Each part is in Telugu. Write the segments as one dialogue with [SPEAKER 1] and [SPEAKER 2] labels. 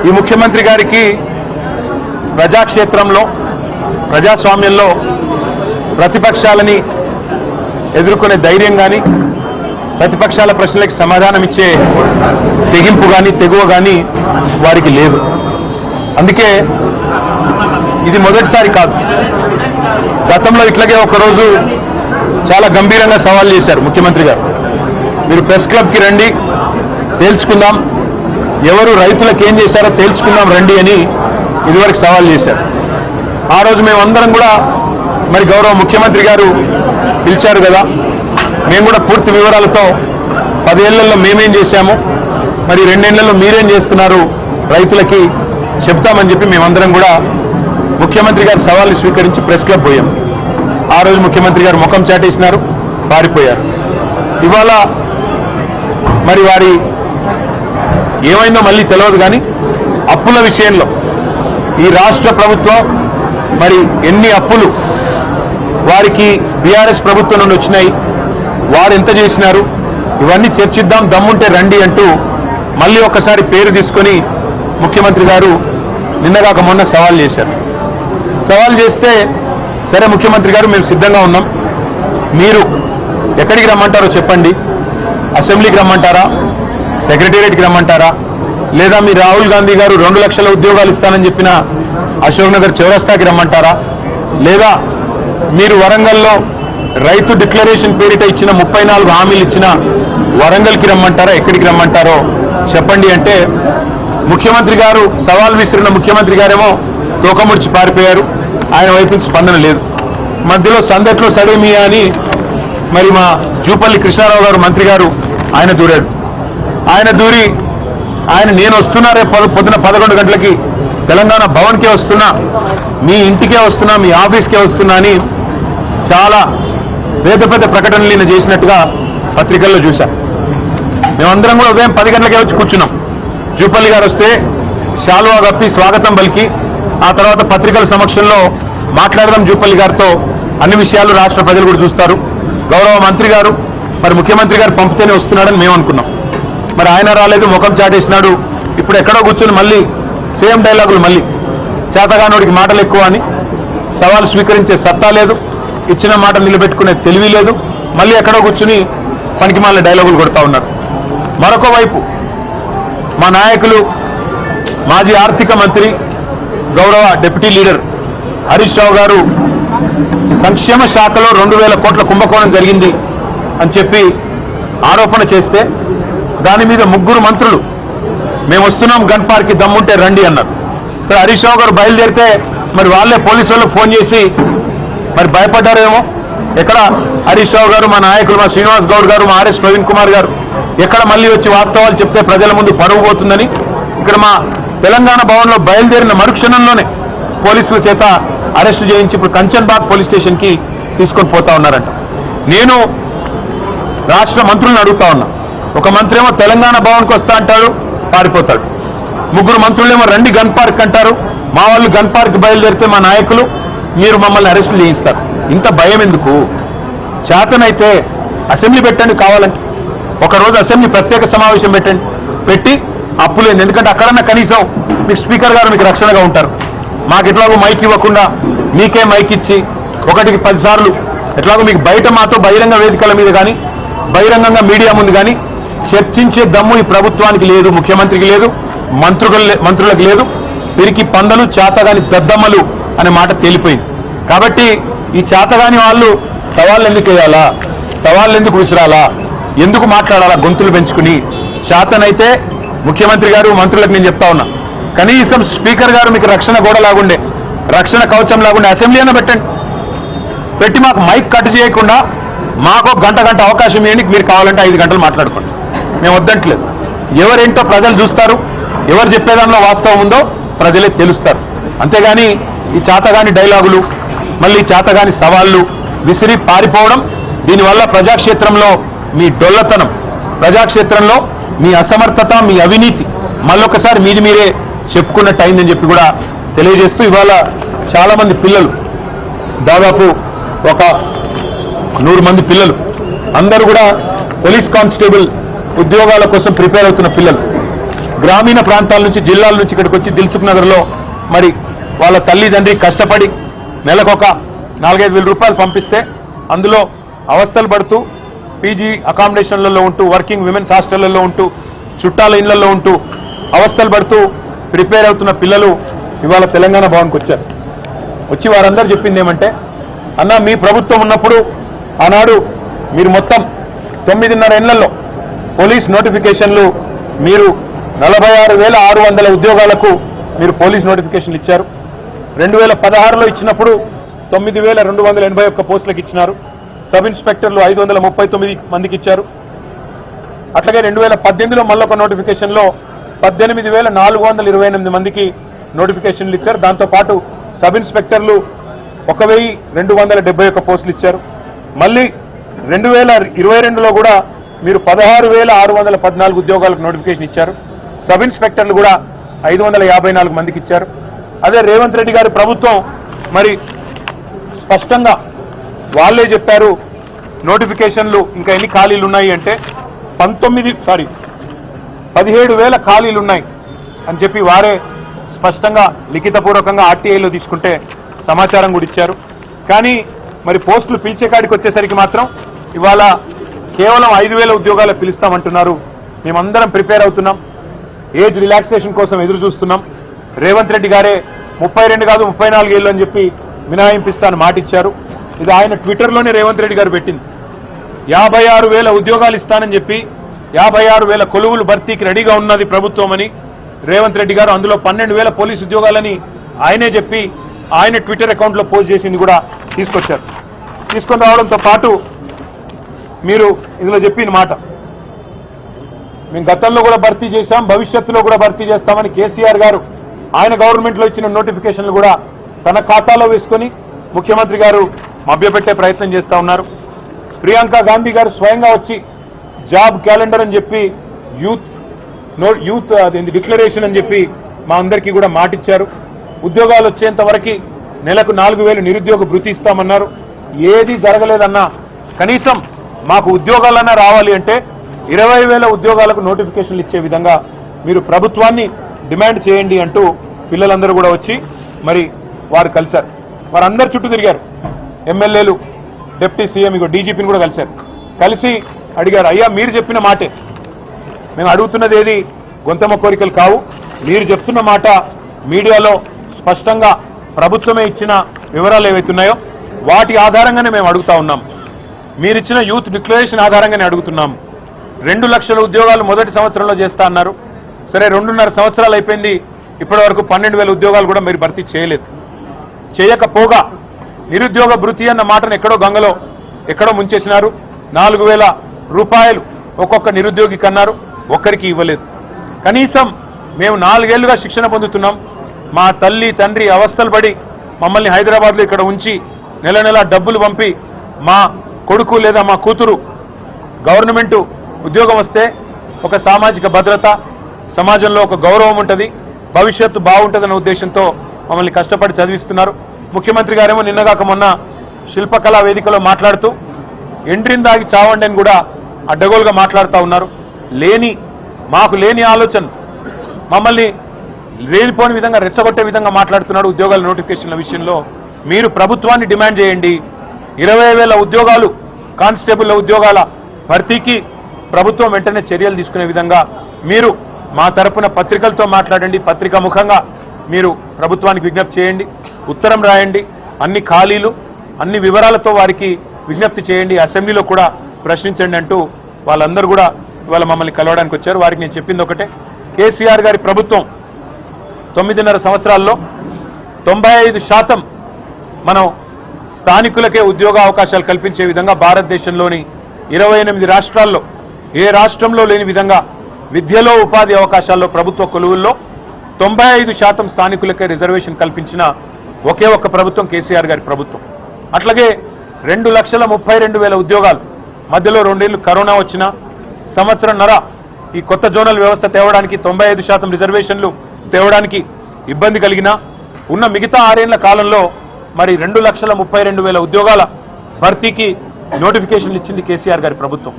[SPEAKER 1] ఈ ముఖ్యమంత్రి గారికి ప్రజాక్షేత్రంలో ప్రజాస్వామ్యంలో ప్రతిపక్షాలని ఎదుర్కొనే ధైర్యం కానీ ప్రతిపక్షాల ప్రశ్నలకు సమాధానం ఇచ్చే తెగింపు కానీ తెగువ కానీ వారికి లేదు. అందుకే ఇది మొదటిసారి కాదు. గతంలో ఇట్లాగే ఒకరోజు చాలా గంభీరంగా సవాల్ చేశారు ముఖ్యమంత్రి గారు. మీరు ప్రెస్ క్లబ్కి రండి, తేల్చుకుందాం, ఎవరు రైతులకు ఏం చేశారో తేల్చుకుందాం రండి అని ఇదివరకు సవాల్ చేశారు. ఆ రోజు మేమందరం కూడా మరి గౌరవ ముఖ్యమంత్రి గారు పిలిచారు కదా, మేము కూడా పూర్తి వివరాలతో 10 ఏళ్లలో మేమేం చేశాము, మరి 2 ఏళ్లలో మీరేం చేస్తున్నారు రైతులకి చెప్తామని చెప్పి మేమందరం కూడా ముఖ్యమంత్రి గారి సవాల్ని స్వీకరించి ప్రెస్ క్లబ్ పోయాం. ఆ రోజు ముఖ్యమంత్రి గారు ముఖం చాటేసినారు, పారిపోయారు. ఇవాళ మరి వారి ఏమైందో మళ్ళీ తెలియదు కానీ అప్పుల విషయంలో ఈ రాష్ట్ర ప్రభుత్వం మరి ఎన్ని అప్పులు వారికి బీఆర్ఎస్ ప్రభుత్వం నుండి వచ్చినాయి, వారు ఎంత చేసినారు, ఇవన్నీ చర్చిద్దాం, దమ్ముంటే రండి అంటూ మళ్ళీ ఒకసారి పేరు తీసుకొని ముఖ్యమంత్రి గారు నిన్నగాక మొన్న సవాల్ చేశారు. సవాల్ చేస్తే సరే ముఖ్యమంత్రి గారు మేము సిద్ధంగా ఉన్నాం, మీరు ఎక్కడికి రమ్మంటారో చెప్పండి, అసెంబ్లీకి రమ్మంటారా, సెక్రటేరియట్కి రమ్మంటారా, లేదా మీ రాహుల్ గాంధీ గారు 2 లక్షల ఉద్యోగాలు ఇస్తానని చెప్పిన అశోక్ నగర్ చౌరస్తాకి రమ్మంటారా, లేదా మీరు వరంగల్లో రైతు డిక్లరేషన్ పేరిట ఇచ్చిన 34 హామీలు ఇచ్చిన వరంగల్కి రమ్మంటారా, ఎక్కడికి రమ్మంటారో చెప్పండి అంటే ముఖ్యమంత్రి గారు సవాల్ విసిరిన ముఖ్యమంత్రి గారేమో తోకముడిచి పారిపోయారు. ఆయన వైపు నుంచి స్పందన లేదు. మధ్యలో సందట్లో సడేమియా అని మరి మా జూపల్లి కృష్ణారావు గారు మంత్రి గారు ఆయన దూరాడు. ఆయన దూరి నేను వస్తున్నా, రేపు పొద్దున 11 గంటలకి తెలంగాణ భవన్కే వస్తున్నా, మీ ఇంటికే వస్తున్నా, మీ ఆఫీస్కే వస్తున్నా అని చాలా పెద్ద పెద్ద ప్రకటనలు నేను చేసినట్టుగా పత్రికల్లో చూశా. మేమందరం కూడా ఉదయం 10 గంటలకే వచ్చి కూర్చున్నాం. జూపల్లి గారు వస్తే శాలువా కప్పి స్వాగతం పలికి ఆ తర్వాత పత్రికల సమక్షంలో మాట్లాడదాం జూపల్లి గారితో, అన్ని విషయాలు రాష్ట్ర ప్రజలు కూడా చూస్తారు. గౌరవ మంత్రి గారు మరి ముఖ్యమంత్రి గారు పంపితేనే వస్తున్నాడని మేము అనుకున్నాం. మరి ఆయన రాలేదు, ముఖం చాటేసినాడు. ఇప్పుడు ఎక్కడో కూర్చొని మళ్ళీ సేమ్ డైలాగులు, మళ్ళీ చేతగానోడికి మాటలు ఎక్కువ అని, సవాలు స్వీకరించే సత్తా లేదు, ఇచ్చిన మాట నిలబెట్టుకునే తెలివి లేదు, మళ్ళీ ఎక్కడో కూర్చుని పనికిమాలిన డైలాగులు కొడతా ఉన్నారు. మరొక వైపు మా నాయకులు మాజీ ఆర్థిక మంత్రి గౌరవ డిప్యూటీ లీడర్ హరీష్ రావు గారు సంక్షేమ శాఖలో 2,000 కోట్ల కుంభకోణం జరిగింది అని చెప్పి ఆరోపణ చేస్తే దాని మీద 3 మంత్రులు మేము వస్తున్నాం గన్ పార్క్కి దమ్ముంటే రండి అన్నారు. ఇక్కడ హరీష్ రావు గారు బయలుదేరితే మరి వాళ్ళే పోలీసు వాళ్ళకి ఫోన్ చేసి మరి భయపడ్డారేమో. ఎక్కడ హరీష్ రావు గారు, మా నాయకులు మా శ్రీనివాస్ గౌడ్ గారు, మా ఆర్ఎస్ ప్రవీణ్ కుమార్ గారు ఎక్కడ మళ్ళీ వచ్చి వాస్తవాలు చెప్తే ప్రజల ముందు పరువు పోతుందని ఇక్కడ మా తెలంగాణ భవన్లో బయలుదేరిన మరుక్షణంలోనే పోలీసుల చేత అరెస్టు చేయించి ఇప్పుడు కంచన్బాగ్ పోలీస్ స్టేషన్కి తీసుకొని పోతా ఉన్నారంట. నేను రాష్ట్ర మంత్రులను అడుగుతా ఉన్నా. ఒక మంత్రి ఏమో తెలంగాణ భవన్కి వస్తా అంటాడు, పారిపోతాడు. 3 మంత్రులేమో రండి గన్ పార్క్ అంటారు. మా వాళ్ళు గన్ పార్క్ బయలుదేరితే మా నాయకులు మీరు మమ్మల్ని అరెస్టులు చేయిస్తారు. ఇంత భయం ఎందుకు? చేతనైతే అసెంబ్లీ పెట్టండి, కావాలంటే ఒకరోజు అసెంబ్లీ ప్రత్యేక సమావేశం పెట్టండి, పెట్టి అప్పులేదు. ఎందుకంటే అక్కడన్నా కనీసం మీకు స్పీకర్ గారు మీకు రక్షణగా ఉంటారు. మాకు ఎట్లాగో మైక్ ఇవ్వకుండా మీకే మైక్ ఇచ్చి 1కి 10 సార్లు ఎట్లాగో మీకు బయట మాతో బహిరంగ వేదికల మీద కానీ బహిరంగంగా మీడియా ముందు కానీ చర్చించే దమ్ము ఈ ప్రభుత్వానికి లేదు, ముఖ్యమంత్రికి లేదు, మంత్రులకు లేదు. పిరికి పందలు, చేతగాని దద్దమ్మలు అనే మాట తేలిపోయింది. కాబట్టి ఈ చేతగాని వాళ్ళు సవాళ్ళు ఎందుకు వేయాలా, సవాళ్ళు ఎందుకు విసిరాలా, ఎందుకు మాట్లాడాలా గొంతులు పెంచుకుని? చేతనైతే ముఖ్యమంత్రి గారు మంత్రులకు నేను చెప్తా ఉన్నా, కనీసం స్పీకర్ గారు మీకు రక్షణ గోడ లాగుండే, రక్షణ కవచం లాగుండే అసెంబ్లీ అయినా పెట్టండి. పెట్టి మాకు మైక్ కట్ చేయకుండా మాకు గంట అవకాశం ఇవ్వండి. మీరు కావాలంటే 5 గంటలు మాట్లాడుకోండి, మేము వద్దంటలేదు. ఎవరేంటో ప్రజలు చూస్తారు, ఎవరు చెప్పేదానిలో వాస్తవం ఉందో ప్రజలే తెలుస్తారు. అంతేగాని ఈ చేతగాని డైలాగులు, మళ్ళీ చేతగాని సవాళ్ళు విసిరి పారిపోవడం, దీనివల్ల ప్రజాక్షేత్రంలో మీ డొల్లతనం, ప్రజాక్షేత్రంలో మీ అసమర్థత, మీ అవినీతి మళ్ళొకసారి మీరే చెప్పుకున్నట్టు అయిందని చెప్పి కూడా తెలియజేస్తూ, ఇవాళ చాలామంది పిల్లలు, దాదాపు ఒక 100 మంది పిల్లలు అందరూ కూడా పోలీస్ కానిస్టేబుల్ ఉద్యోగాల కోసం ప్రిపేర్ అవుతున్న పిల్లలు. గ్రామీణ ప్రాంతాల నుంచి జిల్లాల నుంచి ఇక్కడికి వచ్చి దిల్సుఖ్ నగర్లో మరి వాళ్ళ తల్లిదండ్రి కష్టపడి నెలకొక 4-5 వేల రూపాయలు పంపిస్తే అందులో అవస్థలు పడుతూ పీజీ అకామిడేషన్లలో ఉంటూ వర్కింగ్ విమెన్స్ హాస్టళ్లలో ఉంటూ చుట్టాల ఇళ్లలో ఉంటూ అవస్థలు పడుతూ ప్రిపేర్ అవుతున్న పిల్లలు ఇవాళ తెలంగాణ భవన్కి వచ్చారు. వచ్చి వారందరూ చెప్పింది ఏమంటే, అన్న మీ ప్రభుత్వం ఉన్నప్పుడు ఆనాడు మీరు మొత్తం 9.5 ఏళ్లలో పోలీస్ నోటిఫికేషన్లు మీరు 46,600 ఉద్యోగాలకు మీరు పోలీస్ నోటిఫికేషన్లు ఇచ్చారు. 2016లో ఇచ్చినప్పుడు 9,281 పోస్టులకు ఇచ్చినారు. సబ్ ఇన్స్పెక్టర్లు 539 మందికి ఇచ్చారు. అట్లాగే 2018లో మళ్ళొక నోటిఫికేషన్లో 18,428 మందికి నోటిఫికేషన్లు ఇచ్చారు. దాంతోపాటు సబ్ ఇన్స్పెక్టర్లు 1,271 పోస్టులు ఇచ్చారు. మళ్ళీ 2022లో కూడా మీరు 16,614 ఉద్యోగాలకు నోటిఫికేషన్ ఇచ్చారు. సబ్ ఇన్స్పెక్టర్లు కూడా 554 మందికి ఇచ్చారు. అదే రేవంత్ రెడ్డి గారి ప్రభుత్వం మరి స్పష్టంగా వాళ్ళే చెప్పారు నోటిఫికేషన్లు ఇంకా ఎన్ని ఖాళీలు ఉన్నాయి అంటే 17,000 ఖాళీలు ఉన్నాయి అని చెప్పి వారే స్పష్టంగా లిఖితపూర్వకంగా ఆర్టీఐలో తీసుకుంటే సమాచారం కూడా ఇచ్చారు. కానీ మరి పోస్టులు పిలిచే కాడికి వచ్చేసరికి మాత్రం ఇవాళ కేవలం 5,000 ఉద్యోగాలు పిలుస్తామంటున్నారు. మేమందరం ప్రిపేర్ అవుతున్నాం, ఏజ్ రిలాక్సేషన్ కోసం ఎదురు చూస్తున్నాం. రేవంత్ రెడ్డి గారే 32 కాదు 34 ఏళ్ళు అని చెప్పి మినహాయింపిస్తాను మాట ఇచ్చారు. ఇది ఆయన ట్విట్టర్లోనే రేవంత్ రెడ్డి గారు పెట్టింది. 56,000 ఉద్యోగాలు ఇస్తానని చెప్పి 56,000 కొలువులు భర్తీకి రెడీగా ఉన్నది ప్రభుత్వం అని రేవంత్ రెడ్డి గారు, అందులో 12,000 పోలీసు ఉద్యోగాలని ఆయనే చెప్పి ఆయన ట్విట్టర్ అకౌంట్లో పోస్ట్ చేసింది కూడా తీసుకొచ్చారు. తీసుకొని రావడంతో పాటు మీరు ఇందులో చెప్పిన మాట, మేము గతంలో కూడా భర్తీ చేశాం, భవిష్యత్తులో కూడా భర్తీ చేస్తామని కేసీఆర్ గారు ఆయన గవర్నమెంట్లో ఇచ్చిన నోటిఫికేషన్లు కూడా తన ఖాతాలో వేసుకొని ముఖ్యమంత్రి గారు మభ్యపెట్టే ప్రయత్నం చేస్తూ ఉన్నారు. ప్రియాంక గాంధీ గారు స్వయంగా వచ్చి జాబ్ క్యాలెండర్ అని చెప్పి యూత్ డిక్లరేషన్ అని చెప్పి మా అందరికీ కూడా మాటిచ్చారు. ఉద్యోగాలు వచ్చేంత వరకు నెలకు 4,000 నిరుద్యోగ భృతి ఇస్తామన్నారు. ఏది జరగలేదన్నా కనీసం మాకు ఉద్యోగాలన్నా రావాలి అంటే 20,000 ఉద్యోగాలకు నోటిఫికేషన్లు ఇచ్చే విధంగా మీరు ప్రభుత్వాన్ని డిమాండ్ చేయండి అంటూ పిల్లలందరూ కూడా వచ్చి మరి వారు కలిశారు. వారందరు చుట్టూ తిరిగారు. ఎమ్మెల్యేలు, డిప్యూటీ సీఎం, డీజీపీని కూడా కలిశారు. కలిసి అడిగారు, అయ్యా మీరు చెప్పిన మాటే, మేము అడుగుతున్నది ఏది గొంతమ్మ కోరికలు కావు, మీరు చెప్తున్న మాట మీడియాలో స్పష్టంగా ప్రభుత్వమే ఇచ్చిన వివరాలు ఏవైతున్నాయో వాటి ఆధారంగానే మేము అడుగుతా ఉన్నాం. మీరిచ్చిన యూత్ డిక్లరేషన్ ఆధారంగానే అడుగుతున్నాం. 2 లక్షల ఉద్యోగాలు మొదటి సంవత్సరంలో చేస్తా అన్నారు. సరే 2.5 సంవత్సరాలు అయిపోయింది, ఇప్పటి వరకు 12,000 ఉద్యోగాలు కూడా మీరు భర్తీ చేయలేదు. చేయకపోగా నిరుద్యోగ భృతి అన్న మాటను ఎక్కడో గంగలో ఎక్కడో ముంచేసినారు. 4,000 రూపాయలు ఒక్కొక్క నిరుద్యోగికి అన్నారు, ఒక్కరికి ఇవ్వలేదు. కనీసం మేము 4 ఏళ్లుగా శిక్షణ పొందుతున్నాం, మా తల్లి తండ్రి అవస్థలు పడి మమ్మల్ని హైదరాబాద్లో ఇక్కడ ఉంచి నెల నెల డబ్బులు పంపి మా కొడుకు లేదా మా కూతురు గవర్నమెంట్ ఉద్యోగం వస్తే ఒక సామాజిక భద్రత, సమాజంలో ఒక గౌరవం ఉంటుంది, భవిష్యత్తు బాగుంటుందన్న ఉద్దేశంతో మమ్మల్ని కష్టపడి చదివిస్తున్నారు. ముఖ్యమంత్రి గారేమో నిన్నగాక మొన్న శిల్పకళా వేదికలో మాట్లాడుతూ ఎండ్రిందాగి చావండి అని కూడా అడ్డగోలుగా మాట్లాడుతూ ఉన్నారు. మాకు లేని ఆలోచన మమ్మల్ని లేనిపోని విధంగా రెచ్చగొట్టే విధంగా మాట్లాడుతున్నాడు. ఉద్యోగాల నోటిఫికేషన్ల విషయంలో మీరు ప్రభుత్వాన్ని డిమాండ్ చేయండి. 20,000 ఉద్యోగాలు కానిస్టేబుల్ ఉద్యోగాల భర్తీకి ప్రభుత్వం వెంటనే చర్యలు తీసుకునే విధంగా మీరు మా తరపున పత్రికలతో మాట్లాడండి, పత్రికా ముఖంగా మీరు ప్రభుత్వానికి విజ్ఞప్తి చేయండి, ఉత్తరం రాయండి, అన్ని ఖాళీలు అన్ని వివరాలతో వారికి విజ్ఞప్తి చేయండి, అసెంబ్లీలో కూడా ప్రశ్నించండి అంటూ వాళ్ళందరూ కూడా ఇవాళ మమ్మల్ని కలవడానికి వచ్చారు. వారికి నేను చెప్పింది ఒకటే, కేసీఆర్ గారి ప్రభుత్వం 9.5 సంవత్సరాల్లో 95% మనం స్థానికులకే ఉద్యోగ అవకాశాలు కల్పించే విధంగా భారతదేశంలోని 28 రాష్ట్రాల్లో ఏ రాష్ట్రంలో లేని విధంగా విద్యలో ఉపాధి అవకాశాల్లో ప్రభుత్వ కొలువుల్లో 95% స్థానికులకే రిజర్వేషన్ కల్పించిన ఒకే ఒక్క ప్రభుత్వం కేసీఆర్ గారి ప్రభుత్వం. అట్లాగే 2,32,000 ఉద్యోగాలు మధ్యలో 2 ఏళ్లు కరోనా వచ్చినా సంవత్సరంన్నర ఈ కొత్త జోనల్ వ్యవస్థ తేవడానికి 95% రిజర్వేషన్లు తేవడానికి ఇబ్బంది కలిగినా ఉన్న మిగతా 6 ఏళ్ల కాలంలో మరి 2,32,000 ఉద్యోగాల భర్తీకి నోటిఫికేషన్లు ఇచ్చింది కేసీఆర్ గారి ప్రభుత్వం.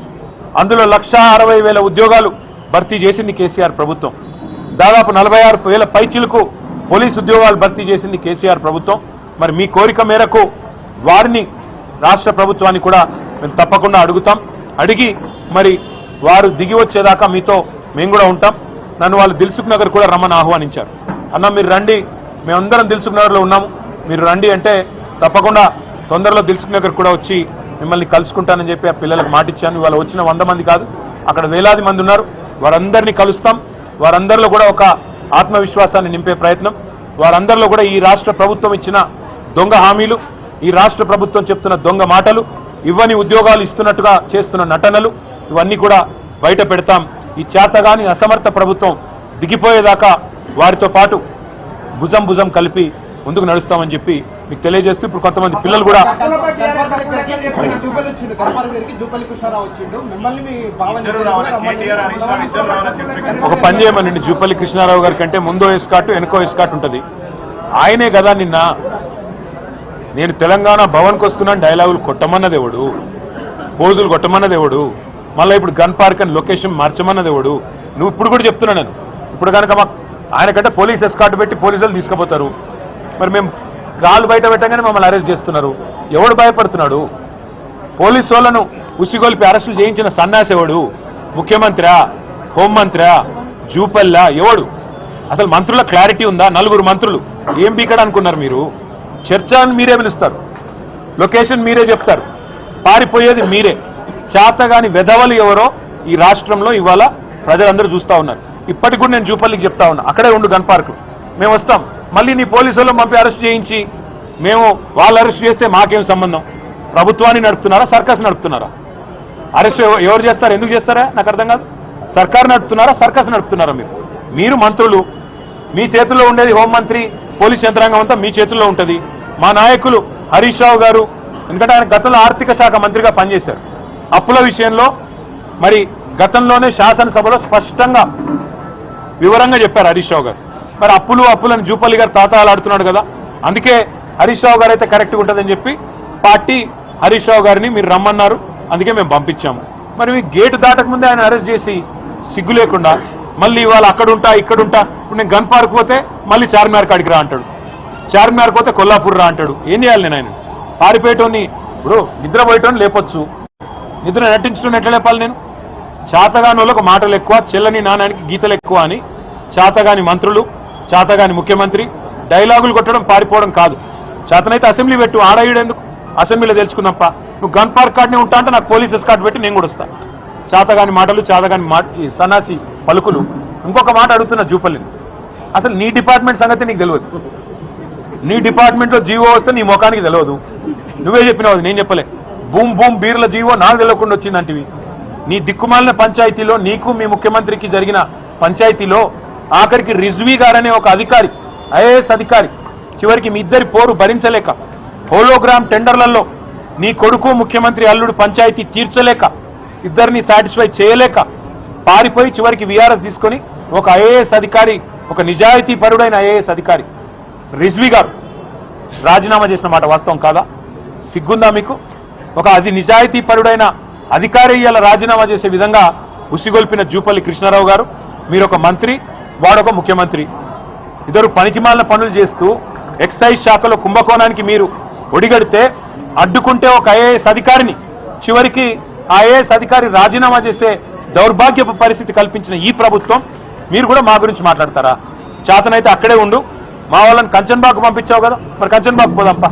[SPEAKER 1] అందులో 1,60,000 ఉద్యోగాలు భర్తీ చేసింది కేసీఆర్ ప్రభుత్వం. 2,00,60,000 ఉద్యోగాలు దాదాపు 46,000 పైచిలకు పోలీసు ఉద్యోగాలు భర్తీ చేసింది కేసీఆర్ ప్రభుత్వం. మరి మీ కోరిక మేరకు వారిని రాష్ట్ర ప్రభుత్వాన్ని కూడా మేము తప్పకుండా అడుగుతాం. అడిగి మరి వారు దిగి వచ్చేదాకా మీతో మేము కూడా ఉంటాం. నన్ను వాళ్ళు దిల్సుఖ్ నగర్ కూడా రమ్మని ఆహ్వానించారు. అన్న మీరు రండి, మేమందరం దిల్సుఖ్ నగర్లో ఉన్నాము, మీరు రండి అంటే తప్పకుండా తొందరలో దిల్సుఖ్ నగర్ కూడా వచ్చి మిమ్మల్ని కలుసుకుంటానని చెప్పి ఆ పిల్లలకు మాటిచ్చాను. ఇవాళ వచ్చిన 100 మంది కాదు, అక్కడ వేలాది మంది ఉన్నారు. వారందరినీ కలుస్తాం. వారందరిలో కూడా ఒక ఆత్మవిశ్వాసాన్ని నింపే ప్రయత్నం, వారందరిలో కూడా ఈ రాష్ట్ర ప్రభుత్వం ఇచ్చిన దొంగ హామీలు, ఈ రాష్ట్ర ప్రభుత్వం చెప్తున్న దొంగ మాటలు, ఇవ్వని ఉద్యోగాలు ఇస్తున్నట్టుగా చేస్తున్న నటనలు, ఇవన్నీ కూడా బయట పెడతాం. ఈ చేతగాని అసమర్థ ప్రభుత్వం దిగిపోయేదాకా వారితో పాటు భుజం భుజం కలిపి ముందుకు నడుస్తామని చెప్పి మీకు తెలియజేస్తూ ఇప్పుడు కొంతమంది పిల్లలు కూడా ఒక పని చేయమనండి. జూపల్లి కృష్ణారావు గారి కంటే ముందో ఎస్కాట్ వెనుకో ఎస్కాట్ ఉంటుంది. ఆయనే కదా నిన్న నేను తెలంగాణ భవన్కి వస్తున్నాను డైలాగులు కొట్టమన్నదేవుడు, పోజులు కొట్టమన్నదేవుడు, మళ్ళీ ఇప్పుడు గన్ పార్క్ అని లొకేషన్ మార్చమన్నదేవుడు. నువ్వు ఇప్పుడు కూడా చెప్తున్నా నేను ఇప్పుడు కనుక మాకు ఆయన కంటే పోలీస్ ఎస్కాట్ పెట్టి పోలీసులు తీసుకుపోతారు. మరి మేము గాలు బయట పెట్టగానే మమ్మల్ని అరెస్ట్ చేస్తున్నారు. ఎవడు భయపడుతున్నాడు? పోలీసు వాళ్ళను ఉసిగొల్పి అరెస్టులు చేయించిన సన్నాసి ఎవడు? ముఖ్యమంత్రి, హోంమంత్రి, జూపల్లా ఎవడు? అసలు మంత్రుల క్లారిటీ ఉందా? 4 మంత్రులు ఏం బీకడ అనుకున్నారు మీరు? చర్చను మీరే పిలుస్తారు, లొకేషన్ మీరే చెప్తారు, పారిపోయేది మీరే. చేతగాని వెధవలు ఎవరో ఈ రాష్ట్రంలో ఇవాళ ప్రజలందరూ చూస్తూ ఉన్నారు. ఇప్పటికి కూడా నేను జూపల్లికి చెప్తా ఉన్నా, అక్కడే ఉండు గన్ పార్క్, మేము వస్తాం. మళ్ళీ నీ పోలీసు వాళ్ళు పంపి అరెస్ట్ చేయించి మేము వాళ్ళు అరెస్ట్ చేస్తే మాకేం సంబంధం? ప్రభుత్వాన్ని నడుపుతున్నారా, సర్కస్ నడుపుతున్నారా? అరెస్ట్ ఎవరు చేస్తారు, ఎందుకు చేస్తారా నాకు అర్థం కాదు. సర్కార్ నడుపుతున్నారా, సర్కస్ నడుపుతున్నారా? మీరు మంత్రులు, మీ చేతుల్లో ఉండేది హోంమంత్రి, పోలీస్ యంత్రాంగం అంతా మీ చేతుల్లో ఉంటుంది. మా నాయకులు హరీష్ రావు గారు, ఎందుకంటే ఆయన గతంలో ఆర్థిక శాఖ మంత్రిగా పనిచేశారు, అప్పుల విషయంలో మరి గతంలోనే శాసనసభలో స్పష్టంగా వివరంగా చెప్పారు హరీష్ రావు గారు. మరి అప్పులని జూపల్లి గారు తాతాలాడుతున్నాడు కదా, అందుకే హరీష్ రావు గారు అయితే కరెక్ట్గా ఉంటుందని చెప్పి పార్టీ హరీష్ రావు గారిని మీరు రమ్మన్నారు, అందుకే మేము పంపించాము. మరి మీ గేటు దాటకముందే ఆయన అరెస్ట్ చేసి సిగ్గు లేకుండా మళ్ళీ ఇవాళ అక్కడుంటా ఇక్కడుంటా, ఇప్పుడు నేను గన్ పార్క్ పోతే మళ్ళీ చార్మినార్ కాడికి రా అంటాడు, చార్మినార్ పోతే కొల్లాపూర్ రా అంటాడు. ఏం చేయాలి నేను? ఆయన పారిపోయేటోని, ఇప్పుడు నిద్రపోయేటోని లేపొచ్చు, నిద్ర నటించడం ఎట్లా లేపాలి నేను? చేతగాని వాళ్ళకు మాటలు ఎక్కువ, చెల్లని నాణానికి గీతలు ఎక్కువ అని చేతగాని మంత్రులు, చేతగాని ముఖ్యమంత్రి డైలాగులు కొట్టడం పారిపోవడం కాదు. చేతనైతే అసెంబ్లీ పెట్టు, ఆడయ్యేందుకు అసెంబ్లీలో తెలుసుకున్నప్ప. నువ్వు గన్ పార్క్ కార్డునే ఉంటా అంటే నాకు పోలీస్ ఎస్కార్ట్ పెట్టి నేను కూడా వస్తాను. చేతగాని మాటలు, చేతగాని సన్నాసి పలుకులు. ఇంకొక మాట అడుగుతున్నా జూపల్లిని, అసలు నీ డిపార్ట్మెంట్ సంగతి నీకు తెలియదు. నీ డిపార్ట్మెంట్లో జీవో వస్తే నీ ముఖానికి తెలియదు. నువ్వే చెప్పినావు, నేను చెప్పలే. బూమ్ బూమ్ బీర్ల జీవో నాకు తెలియకుండా వచ్చిందంటివి. నీ దిక్కుమాలిన పంచాయతీలో, నీకు మీ ముఖ్యమంత్రికి జరిగిన పంచాయతీలో ఆఖరికి రిజ్వీ గారనే ఒక అధికారి, ఐఏఎస్ అధికారి, చివరికి మీ ఇద్దరి పోరు భరించలేక, హోలోగ్రామ్ టెండర్లలో నీ కొడుకు ముఖ్యమంత్రి అల్లుడు పంచాయతీ తీర్చలేక, ఇద్దరిని సాటిస్ఫై చేయలేక పారిపోయి చివరికి వీఆర్ఎస్ తీసుకొని ఒక ఐఏఎస్ అధికారి, ఒక నిజాయితీ పరుడైన ఐఏఎస్ అధికారి రిజ్వీ గారు రాజీనామా చేసిన మాట వాస్తవం కాదా? సిగ్గుందా మీకు? ఒక నిజాయితీ పరుడైన అధికారి ఇవాళ రాజీనామా చేసే విధంగా ఉసిగొల్పిన జూపల్లి కృష్ణారావు గారు, మీరు ఒక మంత్రి, వాడొక ముఖ్యమంత్రి, ఇద్దరు పనికిమాలిన పనులు చేస్తూ ఎక్సైజ్ శాఖలో కుంభకోణానికి మీరు ఒడిగడితే అడ్డుకుంటే ఒక ఐఏఎస్ అధికారిని, చివరికి ఆ ఐఏఎస్ అధికారి రాజీనామా చేసే దౌర్భాగ్యపు పరిస్థితి కల్పించిన ఈ ప్రభుత్వం, మీరు కూడా మా గురించి మాట్లాడతారా? చేతనైతే అక్కడే ఉండు. మా వాళ్ళని కంచన్బాగ్ పంపించావు కదా, మరి కంచన్బాగ్ పోదాంపా.